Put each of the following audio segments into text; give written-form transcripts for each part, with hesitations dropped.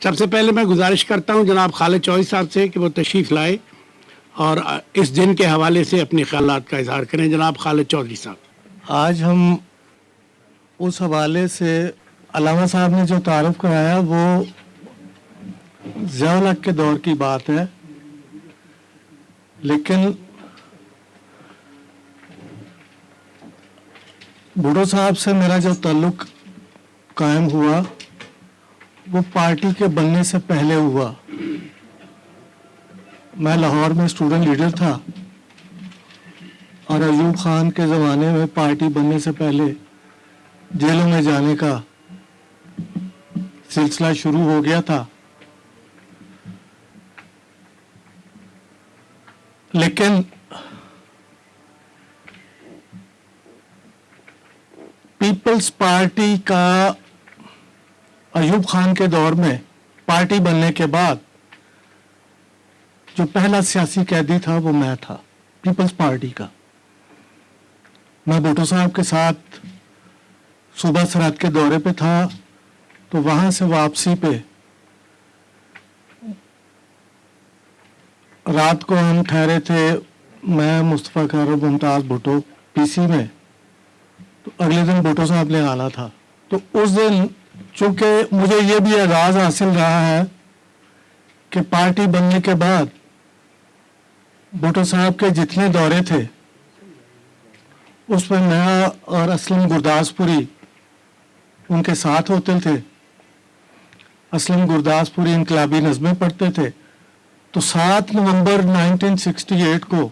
سب سے پہلے میں گزارش کرتا ہوں جناب خالد چودھری صاحب سے کہ وہ تشریف لائے اور اس دن کے حوالے سے اپنے خیالات کا اظہار کریں. جناب خالد چودھری صاحب. آج ہم اس حوالے سے علامہ صاحب نے جو تعارف کرایا وہ ضیاء الحق کے دور کی بات ہے، لیکن بھٹو صاحب سے میرا جو تعلق قائم ہوا وہ پارٹی کے بننے سے پہلے ہوا. میں لاہور میں اسٹوڈنٹ لیڈر تھا اور ایوب خان کے زمانے میں پارٹی بننے سے پہلے جیلوں میں جانے کا سلسلہ شروع ہو گیا تھا. لیکن پیپلز پارٹی کا ایوب خان کے دور میں پارٹی بننے کے بعد جو پہلا سیاسی قیدی تھا وہ میں تھا پیپلز پارٹی کا. میں بھٹو صاحب کے ساتھ صوبہ سرحد کے دورے پہ تھا تو وہاں سے واپسی پہ رات کو ہم ٹھہرے تھے، میں مصطفیٰ خیر اور ممتاز بھٹو پی سی میں. تو اگلے دن بھٹو صاحب نے آنا تھا، تو اس دن چونکہ مجھے یہ بھی اعزاز حاصل رہا ہے کہ پارٹی بننے کے بعد بھٹو صاحب کے جتنے دورے تھے اس میں میں اور اسلم گرداسپوری ان کے ساتھ ہوتے تھے. اسلم گرداسپوری انقلابی نظمیں پڑھتے تھے. تو 7 نومبر 1968 کو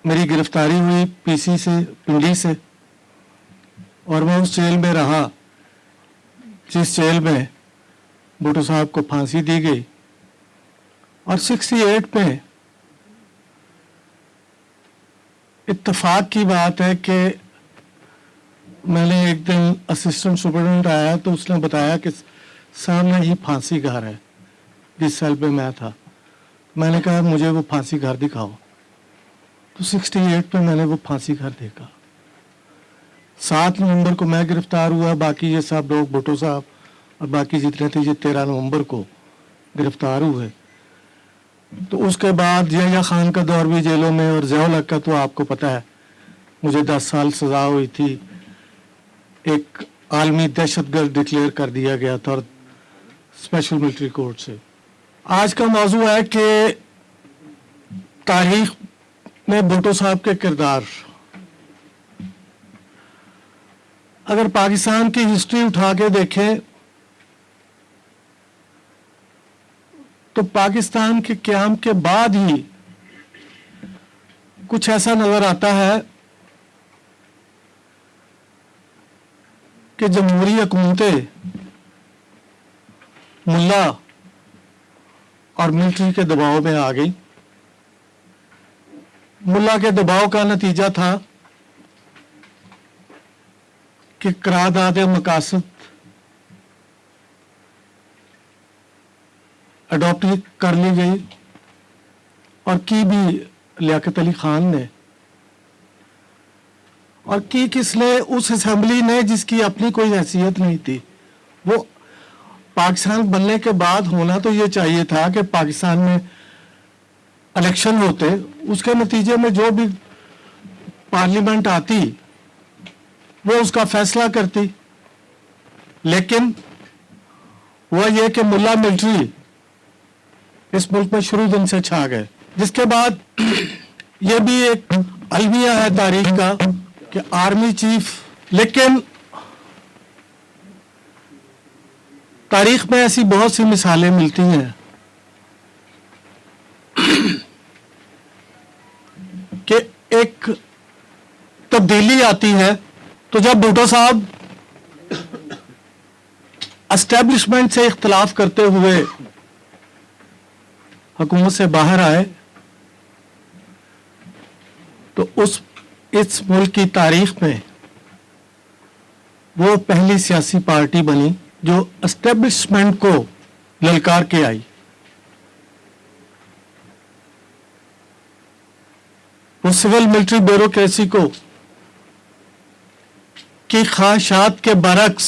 میری گرفتاری ہوئی پی سی سے، پنڈی سے، اور میں اس جیل میں رہا جس جیل میں بھٹو صاحب کو پھانسی دی گئی. اور 68 میں اتفاق کی بات ہے کہ میں نے ایک دن اسسٹنٹ سپرنٹینڈنٹ آیا تو اس نے بتایا کہ سامنے ہی پھانسی گھر ہے جس سیل پہ میں تھا. میں نے کہا مجھے وہ پھانسی گھر دکھاؤ. تو 68 میں نے وہ پھانسی گھر دیکھا. 7 نومبر کو میں گرفتار ہوا، باقی یہ سب لوگ بھٹو صاحب اور باقی جتنے تھے یہ 13 نومبر کو گرفتار ہوئے. تو اس کے بعد یحییٰ خان کا دور بھی جیلوں میں، اور ضیاء الحق کا تو آپ کو پتہ ہے مجھے 10 سال سزا ہوئی تھی، ایک عالمی دہشت گرد ڈکلیئر کر دیا گیا تھا اور اسپیشل ملٹری کورٹ سے. آج کا موضوع ہے کہ تاریخ میں بھٹو صاحب کے کردار. اگر پاکستان کی ہسٹری اٹھا کے دیکھیں تو پاکستان کے قیام کے بعد ہی کچھ ایسا نظر آتا ہے کہ جمہوری حکومتیں ملا اور ملٹری کے دباؤ میں آ گئی. ملا کے دباؤ کا نتیجہ تھا کہ قرارداد مقاصد اڈاپٹ کر لی گئی اور کی بھی لیاقت علی خان نے، اور کی کس نے؟ اس اسمبلی نے جس کی اپنی کوئی حیثیت نہیں تھی. وہ پاکستان بننے کے بعد ہونا تو یہ چاہیے تھا کہ پاکستان میں الیکشن ہوتے، اس کے نتیجے میں جو بھی پارلیمنٹ آتی وہ اس کا فیصلہ کرتی. لیکن وہ یہ کہ ملا ملٹری اس ملک میں شروع دن سے چھا گئے، جس کے بعد یہ بھی ایک المیہ ہے تاریخ کا کہ آرمی چیف. لیکن تاریخ میں ایسی بہت سی مثالیں ملتی ہیں کہ ایک تبدیلی آتی ہے. تو جب بھٹو صاحب اسٹیبلشمنٹ سے اختلاف کرتے ہوئے حکومت سے باہر آئے تو اس ملک کی تاریخ میں وہ پہلی سیاسی پارٹی بنی جو اسٹیبلشمنٹ کو للکار کے آئی. وہ سول ملٹری بیوروکریسی کو کی خواہشات کے برعکس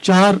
4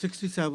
67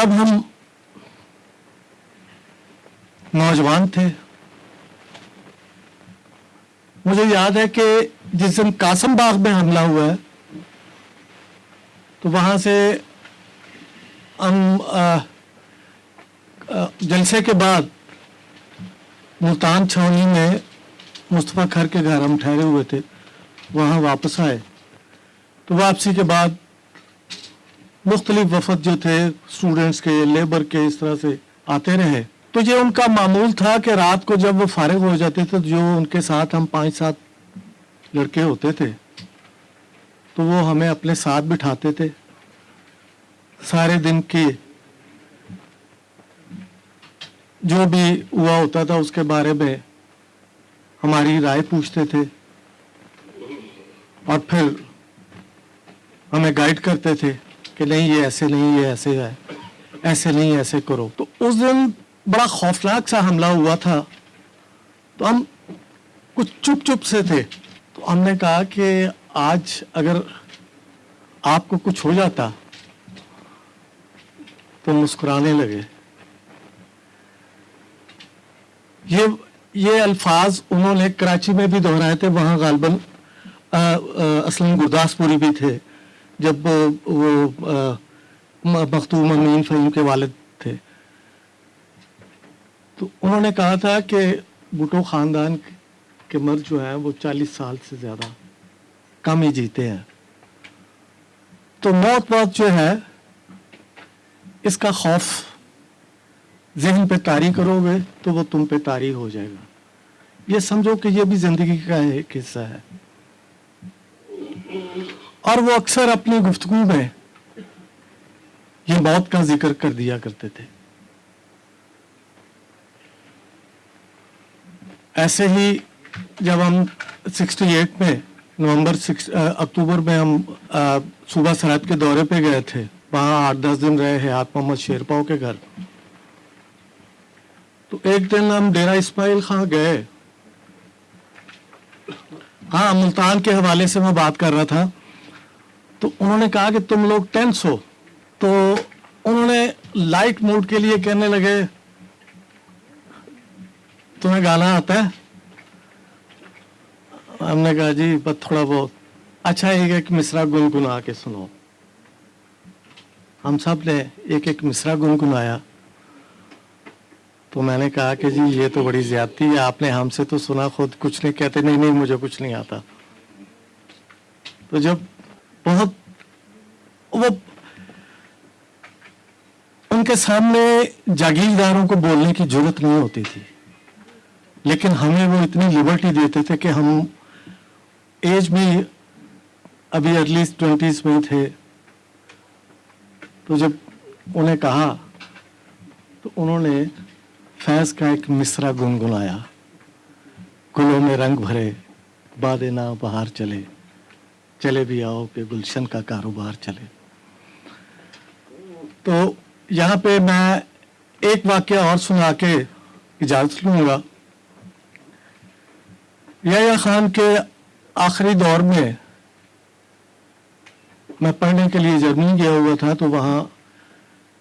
تب ہم نوجوان تھے. مجھے یاد ہے کہ جس دن قاسم باغ میں حملہ ہوا ہے تو وہاں سے ہم جلسے کے بعد ملتان چھاونی میں مصطفیٰ کھر کے گھر ہم ٹھہرے ہوئے تھے, وہاں واپس آئے. تو واپسی کے بعد مختلف وفد جو تھے اسٹوڈنٹس کے, لیبر کے, اس طرح سے آتے رہے. تو یہ ان کا معمول تھا کہ رات کو جب وہ فارغ ہو جاتے تھے, جو ان کے ساتھ ہم 5-7 لڑکے ہوتے تھے, تو وہ ہمیں اپنے ساتھ بٹھاتے تھے. سارے دن کی جو بھی ہوا ہوتا تھا اس کے بارے میں ہماری رائے پوچھتے تھے, اور پھر ہمیں گائیڈ کرتے تھے کہ نہیں یہ ایسے نہیں, یہ ایسے ہے, ایسے نہیں, ایسے کرو. تو اس دن بڑا خوفناک سا حملہ ہوا تھا, تو ہم کچھ چپ چپ سے تھے. تو ہم نے کہا کہ آج اگر آپ کو کچھ ہو جاتا تو مسکرانے لگے. یہ الفاظ انہوں نے کراچی میں بھی دہرائے تھے, وہاں غالباً اسلم گرداسپوری بھی تھے جب وہ مختوم امین فہیم کے والد تھے. تو انہوں نے کہا تھا کہ بھٹو خاندان کے مرد جو ہیں وہ 40 سال سے زیادہ کم ہی جیتے ہیں. تو موت جو ہے اس کا خوف ذہن پہ طاری کرو گے تو وہ تم پہ طاری ہو جائے گا. یہ سمجھو کہ یہ بھی زندگی کا ایک حصہ ہے. اور وہ اکثر اپنی گفتگو میں یہ موت کا ذکر کر دیا کرتے تھے. ایسے ہی جب ہم 68 میں اکتوبر میں ہم صوبہ سرحد کے دورے پہ گئے تھے, وہاں 8-10 دن رہے حیات محمد شیرپاؤ کے گھر. تو ایک دن ہم ڈیرہ اسماعیل خان گئے. ہاں, ملتان کے حوالے سے میں بات کر رہا تھا. تو انہوں نے کہا کہ تم لوگ ٹینس ہو, تو انہوں نے لائٹ موڈ کے لیے کہنے لگے تمہیں گانا آتا ہے؟ ہم نے کہا جی بس تھوڑا بہت. اچھا ایک مصرع گنگنا کے سنو. ہم سب نے ایک مصرع گنگنایا. تو میں نے کہا کہ جی یہ تو بڑی زیادتی ہے, آپ نے ہم سے تو سنا, خود کچھ نہیں کہتے. نہیں مجھے کچھ نہیں آتا. تو جب بہت وہ ان کے سامنے جاگیرداروں کو بولنے کی جرت نہیں ہوتی تھی, لیکن ہمیں وہ اتنی لبرٹی دیتے تھے کہ ہم ایج بھی ابھی ارلی 20s میں تھے. تو جب انہیں کہا تو انہوں نے فیض کا ایک مصرع گنگنایا. گلوں میں رنگ بھرے باد نا بہار چلے, چلے بھی آؤ کہ گلشن کا کاروبار چلے. تو یہاں پہ میں ایک واقعہ اور سنا کے اجازت لوں گا. یحییٰ خان کے آخری دور میں پڑھنے کے لیے جرمنی گیا ہوا تھا. تو وہاں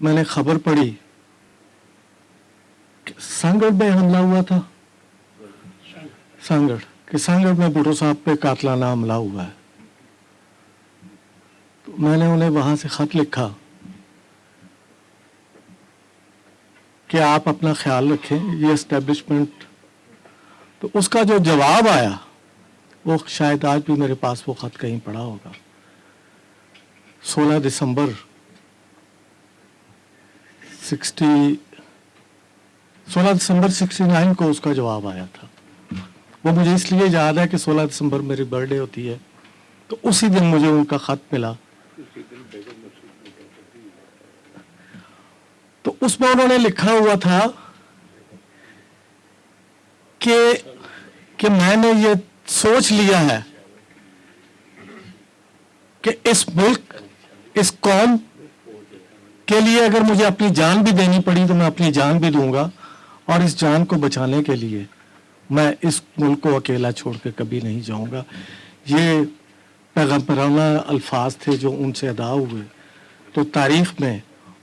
میں نے خبر پڑھی کہ سانگڑ میں حملہ ہوا تھا. سانگڑ میں بھٹو صاحب پہ قاتلانہ حملہ ہوا ہے. تو میں نے انہیں وہاں سے خط لکھا کہ آپ اپنا خیال رکھیں, یہ اسٹیبلشمنٹ. تو اس کا جو جواب آیا وہ شاید آج بھی میرے پاس وہ خط کہیں پڑا ہوگا. 16 دسمبر 69 کو اس کا جواب آیا تھا. وہ مجھے اس لیے یاد ہے کہ 16 دسمبر میری برتھ ڈے ہوتی ہے, تو اسی دن مجھے ان کا خط ملا. تو اس میں انہوں نے لکھا ہوا تھا کہ میں نے یہ سوچ لیا ہے کہ اس ملک, اس قوم کے لیے اگر مجھے اپنی جان بھی دینی پڑی تو میں اپنی جان بھی دوں گا, اور اس جان کو بچانے کے لیے میں اس ملک کو اکیلا چھوڑ کے کبھی نہیں جاؤں گا. یہ پیغمبرانہ الفاظ تھے جو ان سے ادا ہوئے. تو تاریخ میں